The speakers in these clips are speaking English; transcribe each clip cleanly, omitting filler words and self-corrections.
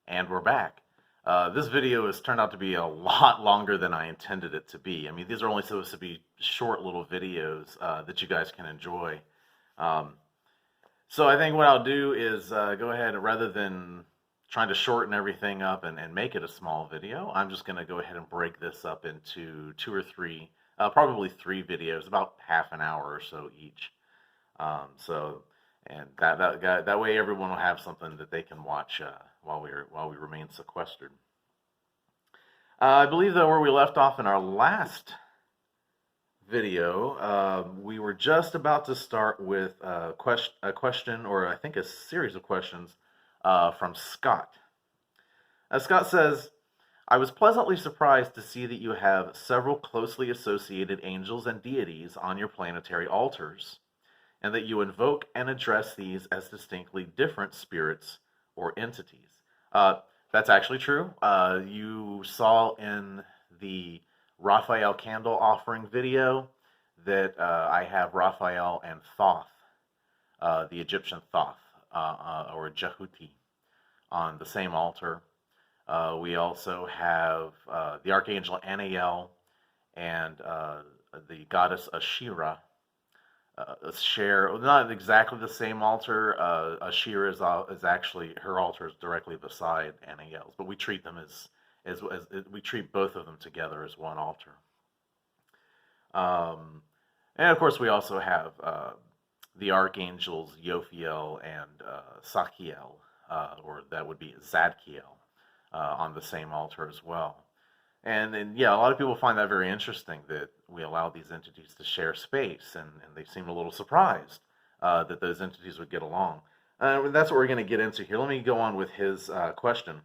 And we're back. This video has turned out to be a lot longer than I intended it to be. I mean, these are only supposed to be short little videos that you guys can enjoy. Um, so I think what I'll do is go ahead, rather than trying to shorten everything up and make it a small video, I'm just going to go ahead and break this up into two or three, probably three videos, about half an hour or so each. And that way everyone will have something that they can watch while we remain sequestered. I believe that where we left off in our last video, we were just about to start with a question, or I think a series of questions from Scott. Scott says, I was pleasantly surprised to see that you have several closely associated angels and deities on your planetary altars, and that you invoke and address these as distinctly different spirits or entities. That's actually true. You saw in the Raphael candle offering video that I have Raphael and Thoth, the Egyptian Thoth, or Jehuti, on the same altar. We also have the Archangel Anael and the goddess Ashera. Share not exactly the same altar. Ashera is actually, her altar is directly beside Anael's, but we treat them as we treat both of them together as one altar. And of course, we also have the archangels Yophiel and Sachiel, or that would be Zadkiel, on the same altar as well. And yeah, a lot of people find that very interesting, that we allow these entities to share space, and they seem a little surprised that those entities would get along. That's what we're going to get into here. Let me go on with his question.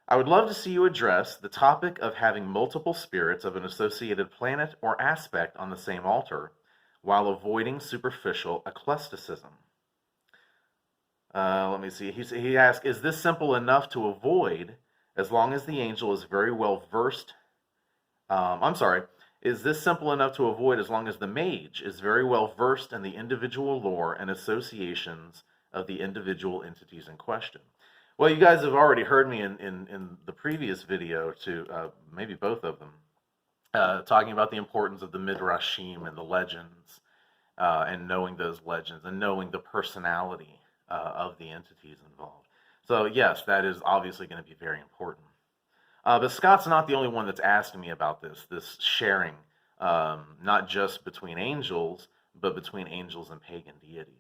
I would love to see you address the topic of having multiple spirits of an associated planet or aspect on the same altar, while avoiding superficial eclecticism. Let me see. He asked, is this simple enough to avoid, as long as the angel is very well versed? Is this simple enough to avoid as long as the mage is very well versed in the individual lore and associations of the individual entities in question? Well, you guys have already heard me in the previous video, maybe both of them, talking about the importance of the Midrashim and the legends, and knowing those legends and knowing the personality of the entities involved. So yes, that is obviously going to be very important. But Scott's not the only one that's asking me about this sharing, not just between angels, but between angels and pagan deities.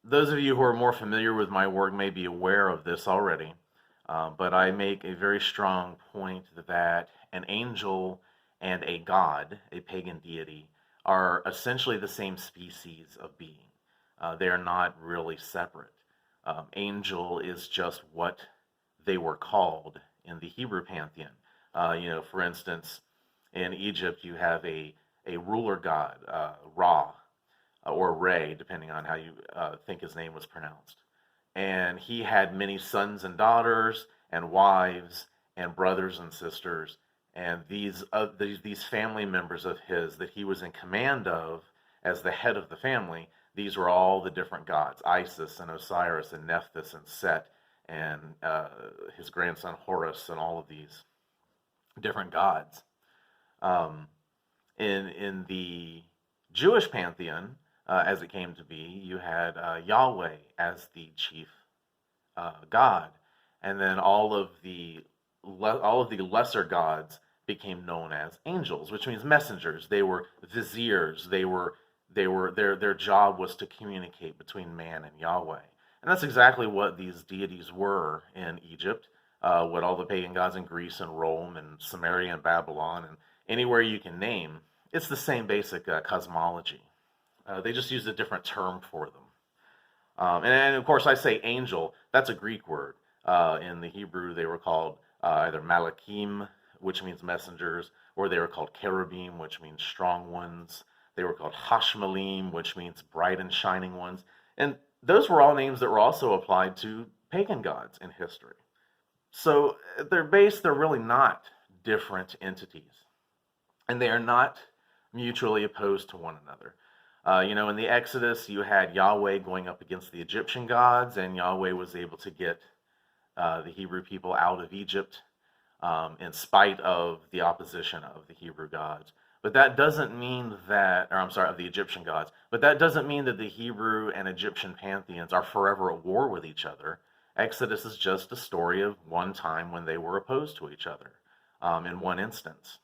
Those of you who are more familiar with my work may be aware of this already, but I make a very strong point that an angel and a god, a pagan deity, are essentially the same species of being. They are not really separate. Angel is just what they were called in the Hebrew pantheon. For instance, in Egypt, you have a ruler god, Ra, or Re, depending on how you think his name was pronounced. And he had many sons and daughters and wives and brothers and sisters. And these family members of his that he was in command of as the head of the family, these were all the different gods, Isis and Osiris and Nephthys and Set and his grandson Horus, and all of these different gods. In the Jewish pantheon, as it came to be, you had Yahweh as the chief god, and then all of the lesser gods became known as angels, which means messengers. They were viziers. Their job was to communicate between man and Yahweh. And that's exactly what these deities were in Egypt, what all the pagan gods in Greece and Rome and Samaria and Babylon and anywhere you can name. It's the same basic cosmology. They just used a different term for them. And of course, I say angel, that's a Greek word. In the Hebrew, they were called either malakim, which means messengers, or they were called cherubim, which means strong ones. They were called hashmalim, which means bright and shining ones. And those were all names that were also applied to pagan gods in history. So at their base, they're really not different entities. And they are not mutually opposed to one another. In the Exodus, you had Yahweh going up against the Egyptian gods, and Yahweh was able to get the Hebrew people out of Egypt, in spite of the opposition of the Hebrew gods. But that doesn't mean that, or I'm sorry, of the Egyptian gods, but that doesn't mean that the Hebrew and Egyptian pantheons are forever at war with each other. Exodus is just a story of one time when they were opposed to each other, in one instance.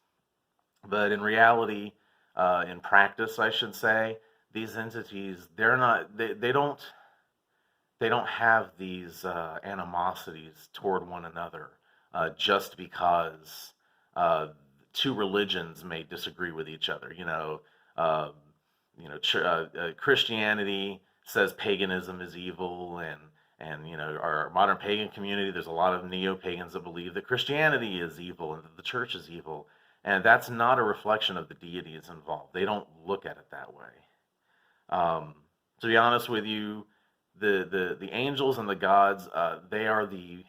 But in reality, in practice, I should say, these entities, they don't have these animosities toward one another, just because two religions may disagree with each other. Christianity says paganism is evil, and our modern pagan community, there's a lot of neo-pagans that believe that Christianity is evil and that the church is evil, and that's not a reflection of the deities involved. They don't look at it that way. To be honest with you, the angels and the gods, they are the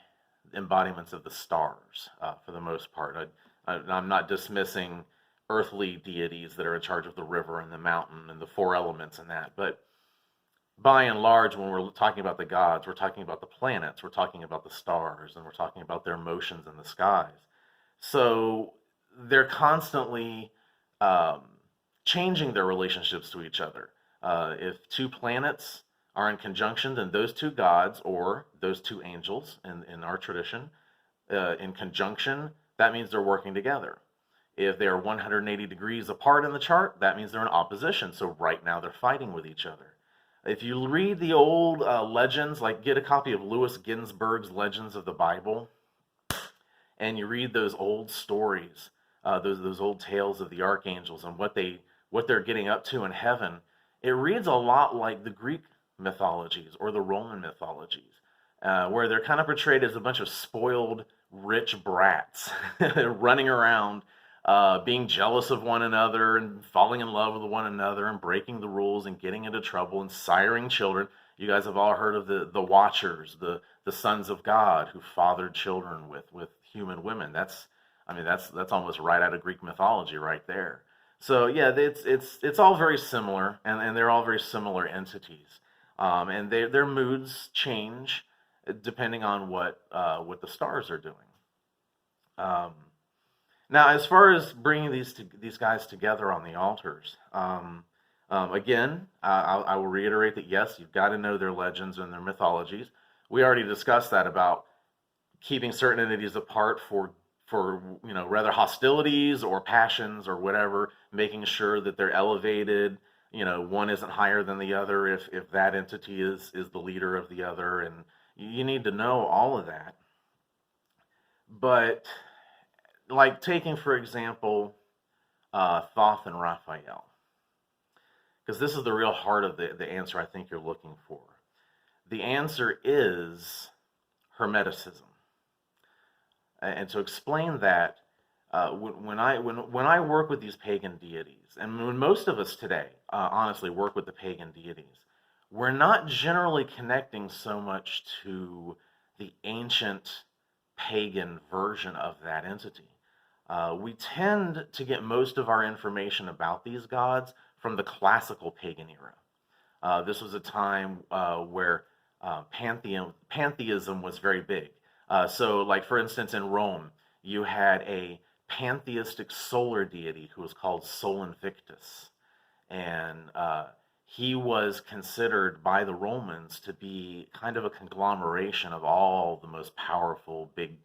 embodiments of the stars, for the most part. I'm not dismissing earthly deities that are in charge of the river and the mountain and the four elements and that, but by and large, when we're talking about the gods, we're talking about the planets, we're talking about the stars, and we're talking about their motions in the skies. So they're constantly changing their relationships to each other. If two planets are in conjunction, then those two gods, or those two angels in our tradition, in conjunction, that means they're working together. If they're 180 degrees apart in the chart, that means they're in opposition. So right now they're fighting with each other. If you read the old legends, like get a copy of Lewis Ginsburg's Legends of the Bible, and you read those old stories, those old tales of the archangels and what they're getting up to in heaven, it reads a lot like the Greek mythologies or the Roman mythologies, where they're kind of portrayed as a bunch of spoiled, rich brats running around, being jealous of one another and falling in love with one another and breaking the rules and getting into trouble and siring children. You guys have all heard of the Watchers, the sons of God who fathered children with human women. That's almost right out of Greek mythology right there. So yeah, it's all very similar, and they're all very similar entities, and their moods change depending on what the stars are doing. Now, as far as bringing these guys together on the altars, again, I will reiterate that yes, you've got to know their legends and their mythologies. We already discussed that about keeping certain entities apart for rather hostilities or passions or whatever, making sure that they're elevated. One isn't higher than the other if that entity is the leader of the other, and you need to know all of that. But like taking, for example, Thoth and Raphael, because this is the real heart of the answer I think you're looking for. The answer is Hermeticism. And to explain that, when I work with these pagan deities, and when most of us today, honestly, work with the pagan deities, we're not generally connecting so much to the ancient pagan version of that entity. We tend to get most of our information about these gods from the classical pagan era. This was a time where pantheism was very big. So, like for instance, in Rome, you had a pantheistic solar deity who was called Sol Invictus, and he was considered by the Romans to be kind of a conglomeration of all the most powerful, big,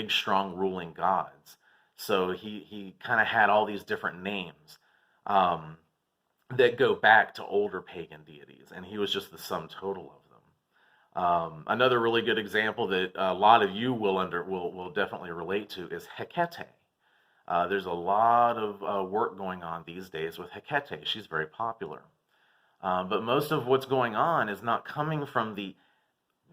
strong ruling gods. So he kind of had all these different names that go back to older pagan deities, and he was just the sum total of them. Another really good example that a lot of you will definitely relate to is Hecate. There's a lot of work going on these days with Hecate. She's very popular. But most of what's going on is not coming from the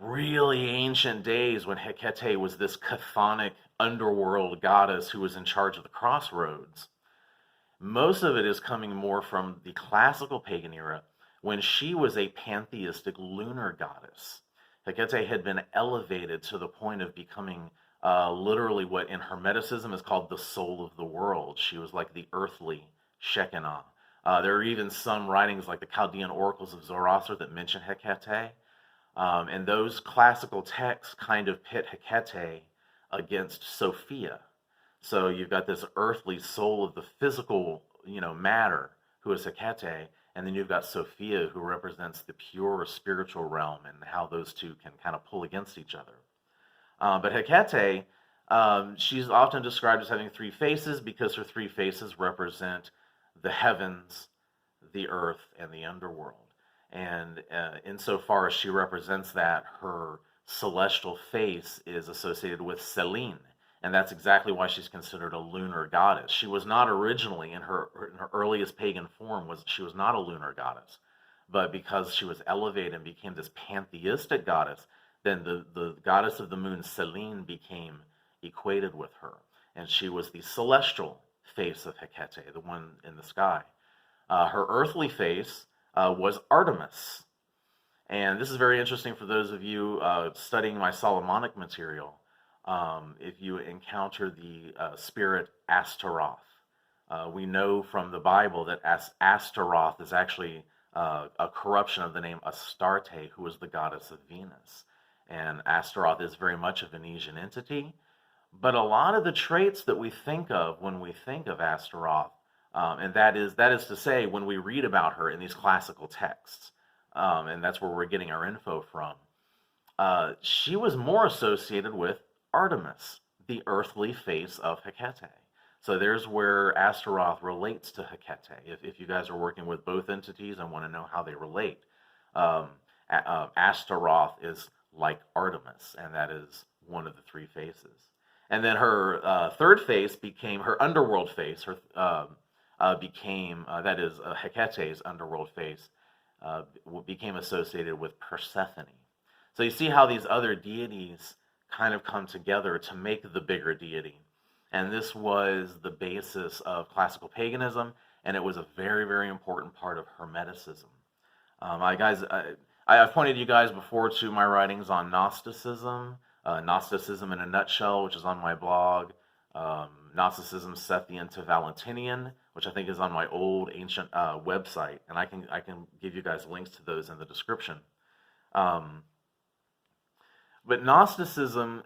really ancient days when Hecate was this chthonic underworld goddess who was in charge of the crossroads. Most of it is coming more from the classical pagan era, when she was a pantheistic lunar goddess. Hecate had been elevated to the point of becoming literally what in Hermeticism is called the soul of the world. She was like the earthly Shekinah. There are even some writings like the Chaldean oracles of Zoroaster that mention Hecate. And those classical texts kind of pit Hecate against Sophia. So you've got this earthly soul of the physical, matter, who is Hecate, and then you've got Sophia, who represents the pure spiritual realm, and how those two can kind of pull against each other. But Hecate, she's often described as having three faces because her three faces represent the heavens, the earth, and the underworld. And insofar as she represents that, her celestial face is associated with Selene. And that's exactly why she's considered a lunar goddess. She was not originally, in her earliest pagan form, she was not a lunar goddess. But because she was elevated and became this pantheistic goddess, then the goddess of the moon, Selene, became equated with her. And she was the celestial face of Hecate, the one in the sky. Her earthly face was Artemis. And this is very interesting for those of you studying my Solomonic material. If you encounter the spirit Astaroth, we know from the Bible that Astaroth is actually a corruption of the name Astarte, who was the goddess of Venus. And Astaroth is very much a Venetian entity. But a lot of the traits that we think of when we think of Astaroth, and that is to say, when we read about her in these classical texts, and that's where we're getting our info from, she was more associated with Artemis, the earthly face of Hecate. So there's where Astaroth relates to Hecate. If you guys are working with both entities and want to know how they relate, Astaroth is like Artemis, and that is one of the three faces. And then her third face became her underworld face. That is Hecate's underworld face, became associated with Persephone. So you see how these other deities kind of come together to make the bigger deity. And this was the basis of classical paganism, and it was a very, very important part of Hermeticism. I've pointed you guys before to my writings on Gnosticism, Gnosticism in a Nutshell, which is on my blog, Gnosticism Sethian to Valentinian, which I think is on my old ancient website, and I can give you guys links to those in the description. But Gnosticism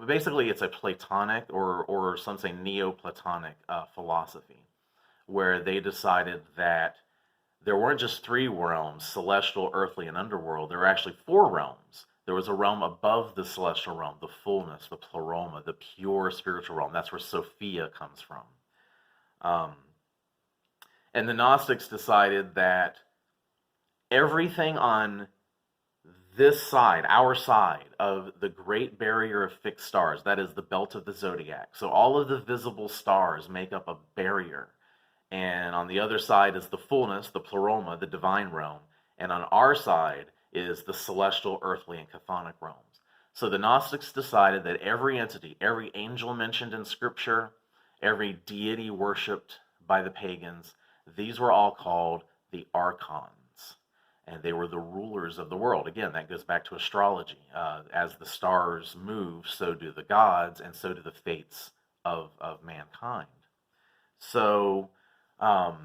basically it's a Platonic or some say Neoplatonic philosophy, where they decided that there weren't just three realms, celestial, earthly, and underworld. There were actually four realms. There was a realm above the celestial realm, the fullness, the pleroma, the pure spiritual realm. That's where Sophia comes from. And the Gnostics decided that everything on this side, our side of the great barrier of fixed stars, that is the belt of the zodiac. So all of the visible stars make up a barrier. And on the other side is the fullness, the pleroma, the divine realm. And on our side is the celestial, earthly, and chthonic realms. So the Gnostics decided that every entity, every angel mentioned in Scripture, every deity worshipped by the pagans, these were all called the archons. And they were the rulers of the world. Again, that goes back to astrology. As the stars move, so do the gods, and so do the fates of mankind. So the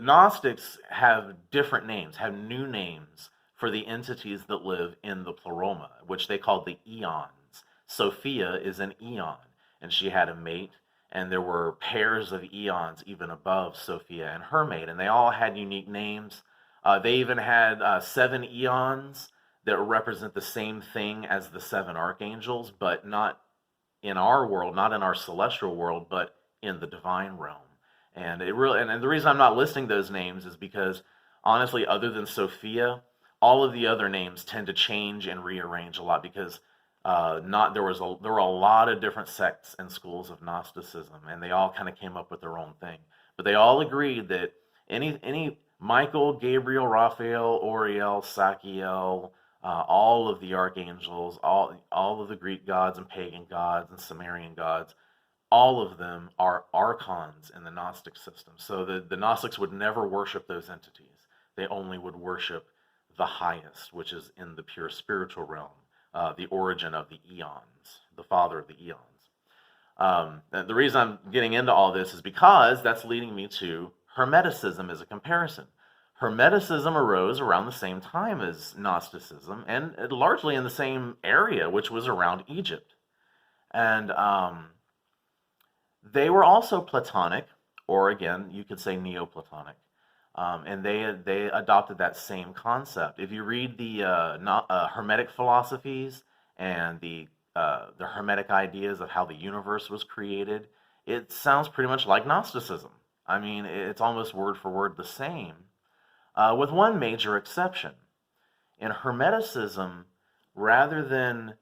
Gnostics have different names, have new names for the entities that live in the pleroma, which they called the eons. Sophia is an eon, and she had a mate, and there were pairs of eons even above Sophia and her mate, and they all had unique names. They even had 7 eons that represent the same thing as the 7 archangels, but not in our world, not in our celestial world, but in the divine realm. And it really, and the reason I'm not listing those names is because, honestly, other than Sophia, all of the other names tend to change and rearrange a lot because there were a lot of different sects and schools of Gnosticism, and they all kind of came up with their own thing. But they all agreed that any Michael, Gabriel, Raphael, Uriel, Sachiel, all of the archangels, all of the Greek gods and pagan gods and Sumerian gods, all of them are archons in the Gnostic system. So the Gnostics would never worship those entities. They only would worship the highest, which is in the pure spiritual realm, the origin of the eons, the father of the eons. The reason I'm getting into all this is because that's leading me to Hermeticism as a comparison. Hermeticism arose around the same time as Gnosticism, and largely in the same area, which was around Egypt. And they were also Platonic, or again, you could say Neoplatonic. And they adopted that same concept. If you read the Hermetic philosophies and the Hermetic ideas of how the universe was created, it sounds pretty much like Gnosticism. I mean, it's almost word for word the same, with one major exception. In Hermeticism, rather than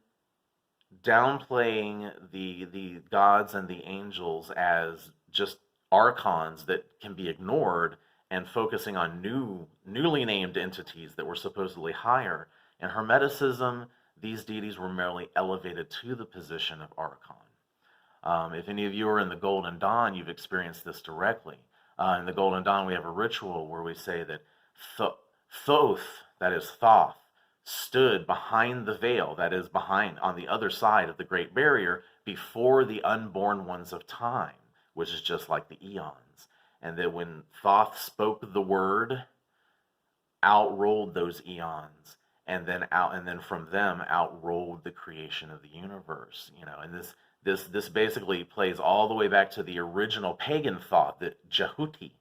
downplaying the gods and the angels as just archons that can be ignored and focusing on newly named entities that were supposedly higher, in Hermeticism, these deities were merely elevated to the position of archon. If any of you are in the Golden Dawn, you've experienced this directly. In the Golden Dawn, we have a ritual where we say that Thoth, that is Thoth, stood behind the veil, that is behind, on the other side of the Great Barrier, before the unborn ones of time, which is just like the eons. And that when Thoth spoke the word, out rolled those eons, and then from them out rolled the creation of the universe. And this basically plays all the way back to the original pagan thought that Jehuti,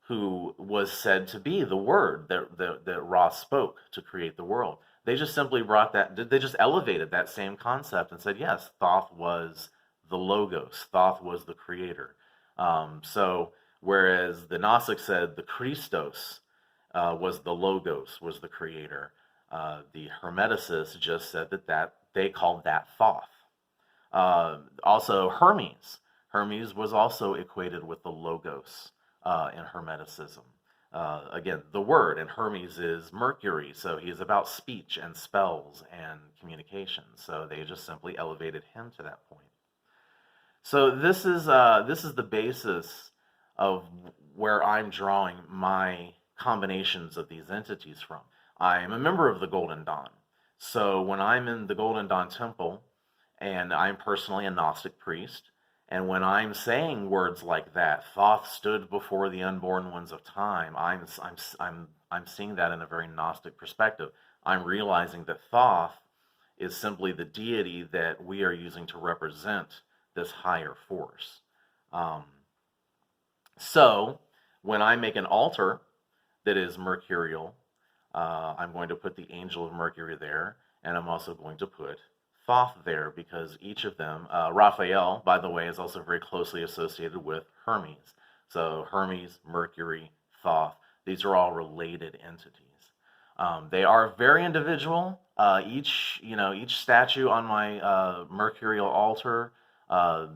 who was said to be the word that Ra spoke to create the world. They just simply they just elevated that same concept and said, yes, Thoth was the Logos, Thoth was the creator. So whereas the Gnostics said the Christos was the Logos, was the creator, the Hermeticists just said that they called that Thoth. Also Hermes. Hermes was also equated with the Logos in Hermeticism. Again, the word, and Hermes is Mercury, so he's about speech and spells and communication. So they just simply elevated him to that point. So this is the basis of where I'm drawing my combinations of these entities from. I am a member of the Golden Dawn. So when I'm in the Golden Dawn Temple, and I'm personally a Gnostic priest, and when I'm saying words like that, Thoth stood before the unborn ones of time, I'm seeing that in a very Gnostic perspective. I'm realizing that Thoth is simply the deity that we are using to represent this higher force. So when I make an altar that is mercurial, I'm going to put the angel of Mercury there, and I'm also going to put Thoth there, because each of them, Raphael, by the way, is also very closely associated with Hermes. So Hermes, Mercury, Thoth, these are all related entities. They are very individual. Each statue on my mercurial altar, both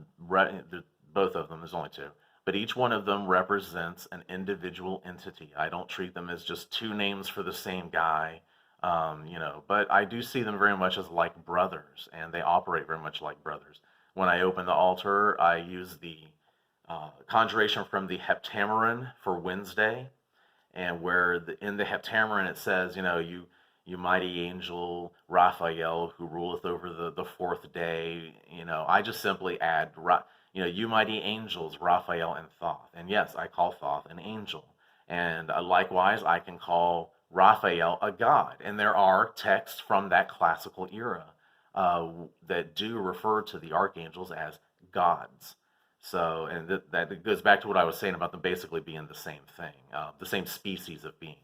of them, there's only two, but each one of them represents an individual entity. I don't treat them as just two names for the same guy. But I do see them very much as like brothers, and they operate very much like brothers. When I open the altar, I use the conjuration from the Heptameron for Wednesday, and where in the Heptameron it says, you mighty angel Raphael, who ruleth over the fourth day. I just simply add, you mighty angels Raphael and Thoth. And yes, I call Thoth an angel. And likewise, I can call Raphael a god. And there are texts from that classical era that do refer to the archangels as gods. So, and that goes back to what I was saying about them basically being the same thing, the same species of being.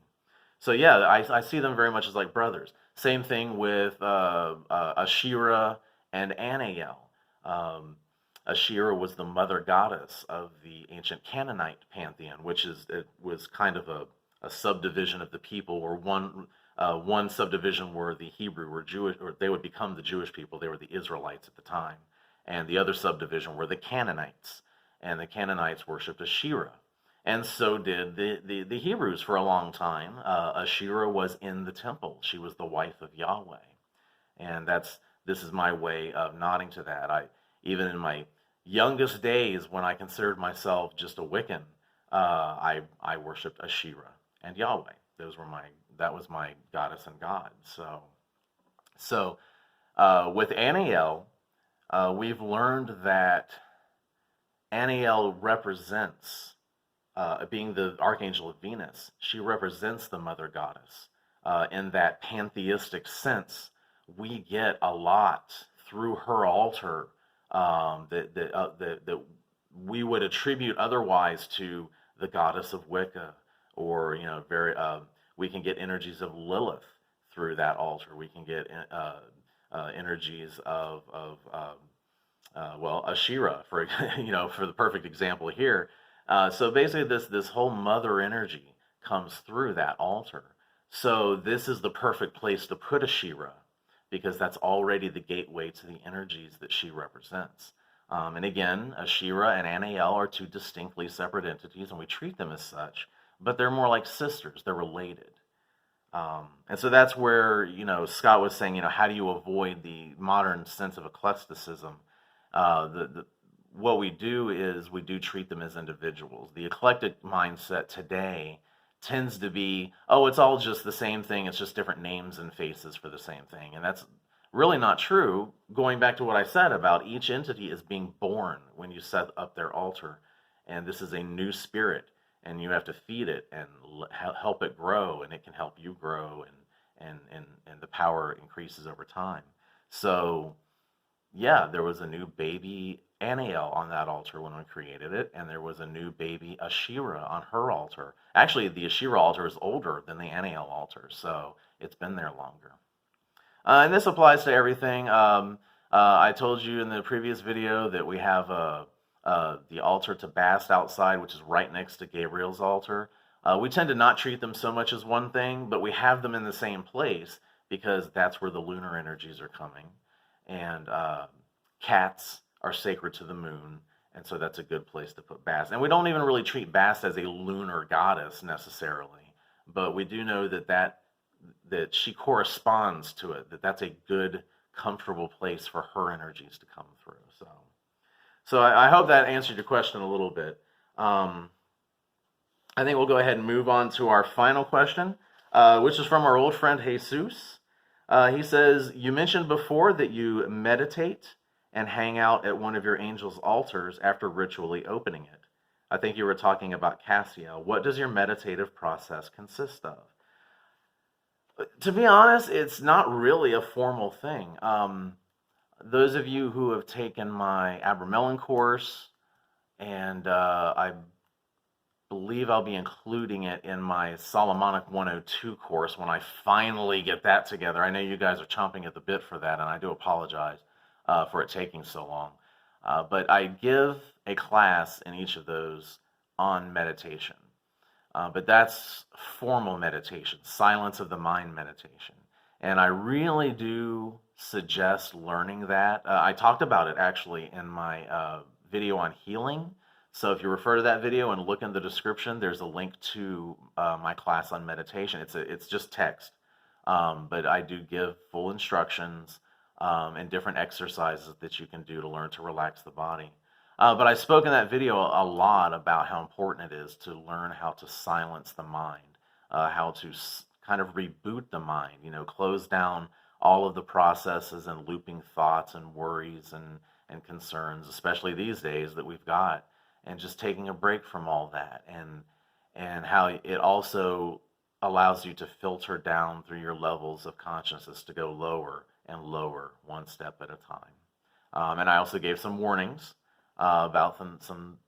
So yeah, I see them very much as like brothers. Same thing with Ashera and Anael. Ashera was the mother goddess of the ancient Canaanite pantheon, it was kind of a subdivision of the people, or one subdivision where the Hebrew were Jewish, or they would become the Jewish people. They were the Israelites at the time, and the other subdivision were the Canaanites, and the Canaanites worshipped Ashera, and so did the Hebrews for a long time. Ashera was in the temple; she was the wife of Yahweh, and this is my way of nodding to that. Even in my youngest days, when I considered myself just a Wiccan, I worshipped Ashera and Yahweh. That was my goddess and god. So with Anael, we've learned that Anael represents being the archangel of Venus, she represents the mother goddess. In that pantheistic sense, we get a lot through her altar that we would attribute otherwise to the goddess of Wicca, or we can get energies of Lilith through that altar. We can get energies of Ashera, for for the perfect example here. So basically, this whole mother energy comes through that altar. So this is the perfect place to put Ashera, because that's already the gateway to the energies that she represents. And again, Ashera and Anael are two distinctly separate entities, and we treat them as such, but they're more like sisters. They're related. And so that's where, Scott was saying, how do you avoid the modern sense of eclecticism? What we do is we do treat them as individuals. The eclectic mindset today tends to be, oh, it's all just the same thing. It's just different names and faces for the same thing. And that's really not true. Going back to what I said about each entity is being born when you set up their altar. And this is a new spirit, and you have to feed it and help it grow, and it can help you grow, and the power increases over time. So yeah, there was a new baby Anael on that altar when we created it, and there was a new baby Ashera on her altar. Actually, the Ashera altar is older than the Anael altar, so it's been there longer. And this applies to everything. I told you in the previous video that we have the altar to Bast outside, which is right next to Gabriel's altar. We tend to not treat them so much as one thing, but we have them in the same place because that's where the lunar energies are coming. And cats are sacred to the moon, and so that's a good place to put Bast. And we don't even really treat Bast as a lunar goddess necessarily, but we do know that she corresponds to it, that's a good, comfortable place for her energies to come through. So I hope that answered your question a little bit. I think we'll go ahead and move on to our final question, which is from our old friend Jesus. He says, you mentioned before that you meditate and hang out at one of your angel's altars after ritually opening it. I think you were talking about Cassiel. What does your meditative process consist of? To be honest, it's not really a formal thing. Those of you who have taken my Abramelin course, and I believe I'll be including it in my Solomonic 102 course when I finally get that together. I know you guys are chomping at the bit for that, and I do apologize for it taking so long. But I give a class in each of those on meditation. But that's formal meditation, silence of the mind meditation. And I really do suggest learning that. I talked about it actually in my video on healing. So if you refer to that video and look in the description, there's a link to my class on meditation. It's just text, but I do give full instructions and different exercises that you can do to learn to relax the body. But I spoke in that video a lot about how important it is to learn how to silence the mind, how to kind of reboot the mind, close down all of the processes and looping thoughts and worries and concerns, especially these days that we've got, and just taking a break from all that, and how it also allows you to filter down through your levels of consciousness to go lower and lower, one step at a time. And I also gave some warnings about some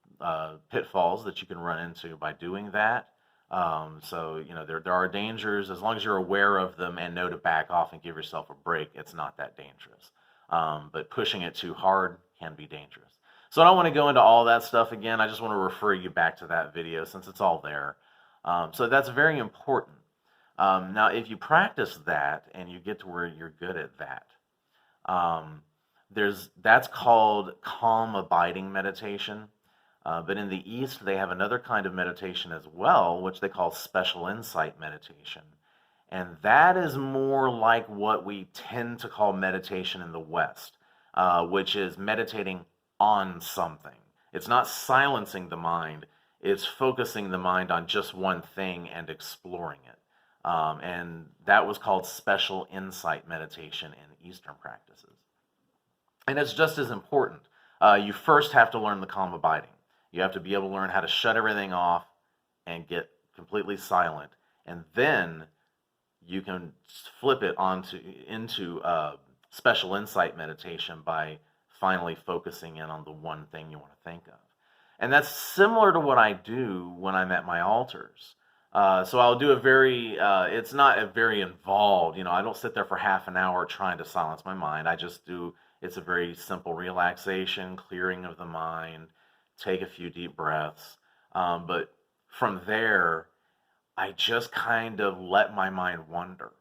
pitfalls that you can run into by doing that. So there are dangers. As long as you're aware of them and know to back off and give yourself a break, it's not that dangerous. But pushing it too hard can be dangerous. So I don't want to go into all that stuff again. I just want to refer you back to that video since it's all there. So that's very important. Now, if you practice that and you get to where you're good at that, that's called calm abiding meditation. But in the East, they have another kind of meditation as well, which they call special insight meditation. And that is more like what we tend to call meditation in the West, which is meditating on something. It's not silencing the mind, it's focusing the mind on just one thing and exploring it. And that was called special insight meditation in Eastern practices. And it's just as important. You first have to learn the calm abiding. You have to be able to learn how to shut everything off and get completely silent, and then you can flip it into special insight meditation by finally focusing in on the one thing you want to think of. And that's similar to what I do when I'm at my altars. So I'll do it's not a very involved, I don't sit there for half an hour trying to silence my mind. It's a very simple relaxation, clearing of the mind, take a few deep breaths. But from there, I just kind of let my mind wander.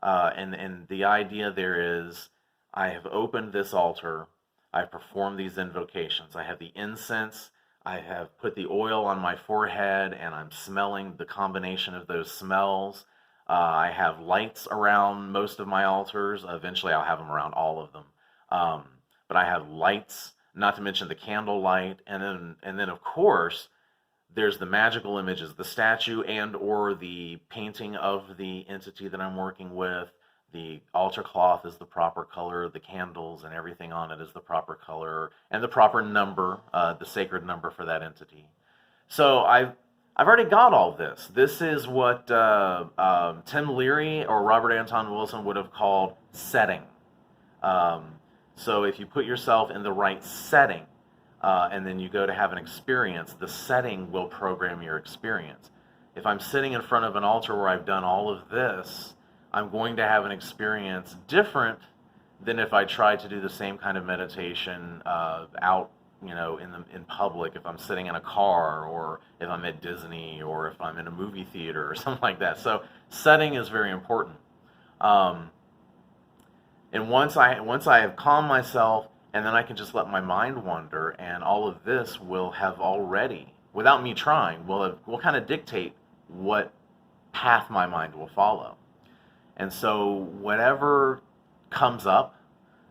And the idea there is, I have opened this altar, I've performed these invocations, I have the incense, I have put the oil on my forehead, and I'm smelling the combination of those smells. I have lights around most of my altars. Eventually I'll have them around all of them. But I have lights, not to mention the candle light, and then of course, there's the magical images, the statue and or the painting of the entity that I'm working with. The altar cloth is the proper color, the candles and everything on it is the proper color, and the proper number, the sacred number for that entity. So I've already got all this. This is what Tim Leary or Robert Anton Wilson would have called setting. So if you put yourself in the right setting, and then you go to have an experience, the setting will program your experience. If I'm sitting in front of an altar where I've done all of this, I'm going to have an experience different than if I tried to do the same kind of meditation out, in public, if I'm sitting in a car, or if I'm at Disney, or if I'm in a movie theater or something like that. So setting is very important. And once I have calmed myself, and then I can just let my mind wander, and all of this will have already, without me trying, will kind of dictate what path my mind will follow. And so whatever comes up,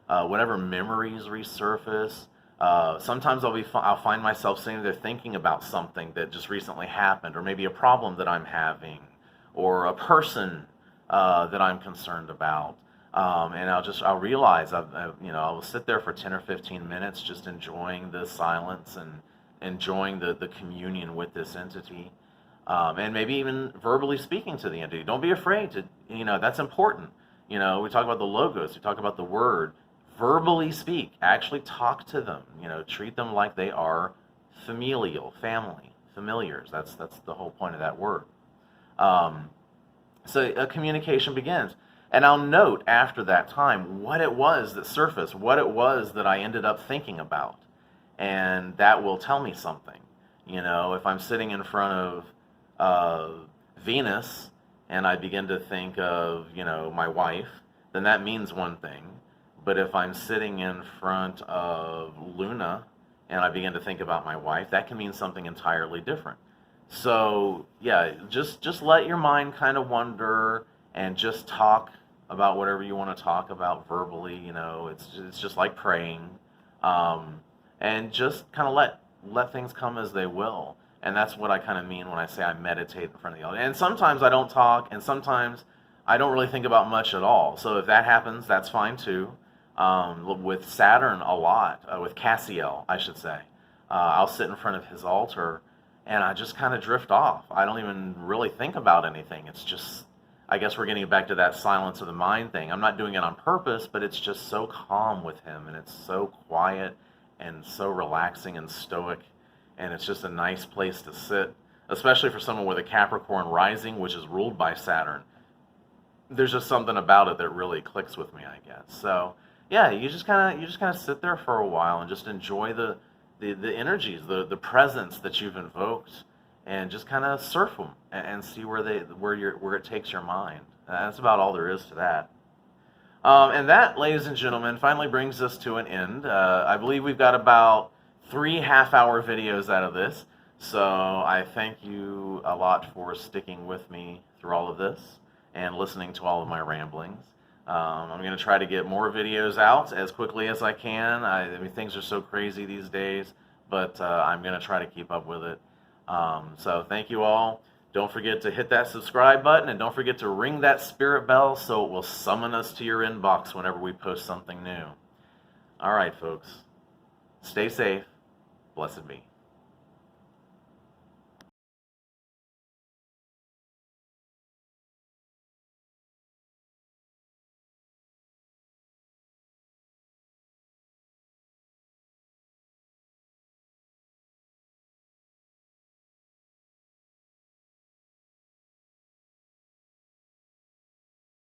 whatever memories resurface, sometimes I'll find myself sitting there thinking about something that just recently happened, or maybe a problem that I'm having, or a person that I'm concerned about. And I'll realize I'll sit there for 10 or 15 minutes just enjoying the silence and enjoying the communion with this entity, and maybe even verbally speaking to the entity. Don't be afraid to, that's important. We talk about the logos, we talk about the word. Verbally speak, actually talk to them, treat them like they are familiars. That's the whole point of that word. So a communication begins. And I'll note after that time what it was that surfaced, what it was that I ended up thinking about. And that will tell me something. If I'm sitting in front of Venus and I begin to think of, my wife, then that means one thing. But if I'm sitting in front of Luna and I begin to think about my wife, that can mean something entirely different. So, yeah, just let your mind kind of wander and just talk about whatever you want to talk about verbally. It's just like praying, and just kind of let things come as they will. And that's what I kind of mean when I say I meditate in front of the audience. And sometimes I don't talk, and sometimes I don't really think about much at all. So if that happens, that's fine too. With Saturn a lot, with Cassiel, I should say, I'll sit in front of his altar and I just kind of drift off. I don't even really think about anything. It's just, I guess we're getting back to that silence of the mind thing. I'm not doing it on purpose, but it's just so calm with him, and it's so quiet and so relaxing and stoic, and it's just a nice place to sit, especially for someone with a Capricorn rising, which is ruled by Saturn. There's just something about it that really clicks with me, I guess. So yeah, you just kind of sit there for a while and just enjoy the energies, the presence that you've invoked, and just kind of surf them and see where it takes your mind. That's about all there is to that. And that, ladies and gentlemen, finally brings us to an end. I believe we've got about 3 half-hour videos out of this. So I thank you a lot for sticking with me through all of this and listening to all of my ramblings. I'm going to try to get more videos out as quickly as I can. I mean, things are so crazy these days, but I'm going to try to keep up with it. So thank you all. Don't forget to hit that subscribe button, and don't forget to ring that spirit bell so it will summon us to your inbox whenever we post something new. All right, folks. Stay safe. Blessed be.